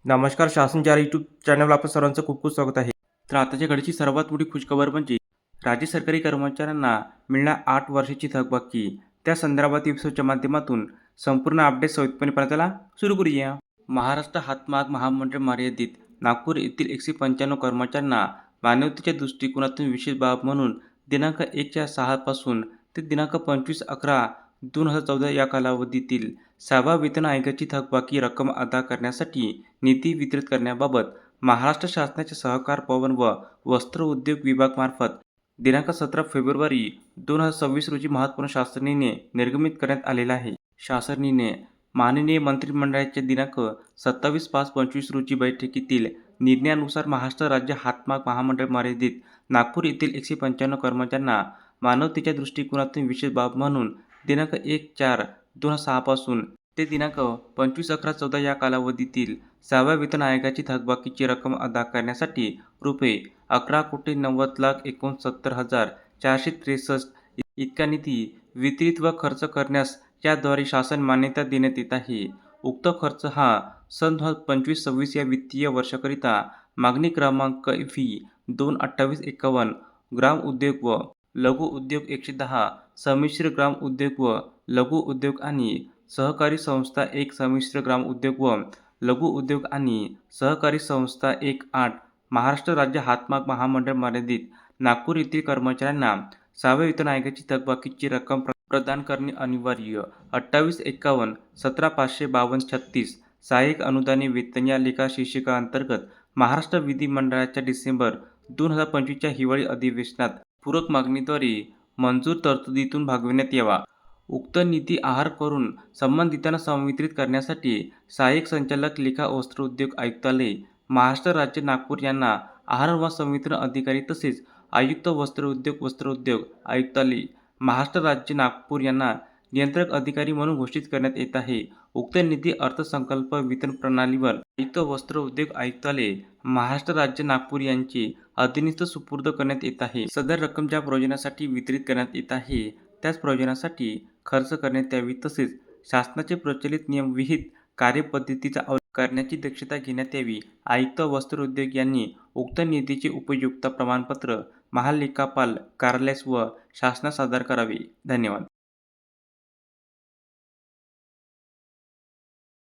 नमस्कार. शासन या यूट्यूब चॅनलवर आपलं सर्वांचं खूप खूप स्वागत आहे. तर आताच्या घडीची सर्वात मोठी खुशखबर म्हणजे राज्य सरकारी कर्मचाऱ्यांना मिळणार 8 वर्षाची थकबाकी. त्या संदर्भात एपिसोडच्या माध्यमातून संपूर्ण अपडेट सविस्तरपणे पाहण्याला सुरू करूया. महाराष्ट्र हातमाग महामंडळ मर्यादित नागपूर येथील 195 कर्मचाऱ्यांना मानवतेच्या दृष्टिकोनातून विशेष बाब म्हणून दिनांक 1/6 पासून ते दिनांक 25/11/2014 या कालावधीतील 6व्या वेतन आयोगाची थकबाकी रक्कम अदा करण्यासाठी निधी वितरित करण्याबाबत महाराष्ट्र शासनाच्या सहकार पवन व वस्त्र उद्योग विभागामार्फत दिनांक 17 फेब्रुवारी 2026 रोजी महत्त्वपूर्ण शासन निर्णय निर्गमित करण्यात आलेला आहे. शासन निर्णय माननीय मंत्रिमंडळाच्या दिनांक 27/5/25 रोजी बैठकीतील निर्णयानुसार महाराष्ट्र राज्य हातमाग महामंडळ मर्यादित नागपूर येथील 195 कर्मचाऱ्यांना मानवतेच्या दृष्टिकोनातून विशेष बाब म्हणून दिनांक 1/4/2006 पासून ते दिनांक 25/11/14 या कालावधीतील 6व्या वेतन आयोगाची थकबाकीची रक्कम अदा करण्यासाठी रुपये 11,90,69,463 इतका निधी वितरित व खर्च करण्यास याद्वारे शासन मान्यता देण्यात येत आहे. उक्त खर्च हा सन 2025-26 या वित्तीय वर्षाकरिता मागणी क्रमांक व्ही 22851 ग्राम उद्योग व लघु उद्योग 110 संमिश्र ग्राम उद्योग व लघु उद्योग आणि सहकारी संस्था 1 संमिश्र ग्राम उद्योग व लघु उद्योग आणि सहकारी संस्था 1/8 महाराष्ट्र राज्य हातमाग महामंडळ मर्यादित नागपूर येथील कर्मचाऱ्यांना 6व्या वेतन आयोगाची थकबाकीची रक्कम प्रदान करणे अनिवार्य. 28/51/17/552-36 सहाय्यक अनुदाने वेतन या लेखा शीर्षकाअंतर्गत महाराष्ट्र विधिमंडळाच्या डिसेंबर 2025 च्या हिवाळी अधिवेशनात पूरक मागणीद्वारे मंजूर तरतुदीतून भागविण्यात यावा. उक्त निधी आहार करून संबंधितांना संवितरित करण्यासाठी सहाय्यक संचालक लेखा वस्त्रोद्योग आयुक्तालय महाराष्ट्र राज्य नागपूर यांना आहार व संवितरण अधिकारी तसेच आयुक्त वस्त्रोद्योग आयुक्तालय महाराष्ट्र राज्य नागपूर यांना नियंत्रक अधिकारी म्हणून घोषित करण्यात येत आहे. उक्त निधी अर्थसंकल्प वितरण प्रणालीवर आयुक्त वस्त्रोद्योग आयुक्तालय महाराष्ट्र राज्य नागपूर यांचे अधीनस्थ सुपूर्द करण्यात येत आहे. सदर रक्कम ज्या प्रयोजनासाठी वितरित करण्यात येत आहे त्याच प्रयोजनासाठी खर्च करण्यात यावी तसेच शासनाचे प्रचलित नियम विहित कार्यपद्धतीचा अवलंब करण्याची दक्षता घेण्यात यावी. आयुक्त वस्त्रोद्योग यांनी उक्त निधीचे उपयुक्तता प्रमाणपत्र महालेखापाल कार्यालयास व शासनास सादर करावे. धन्यवाद.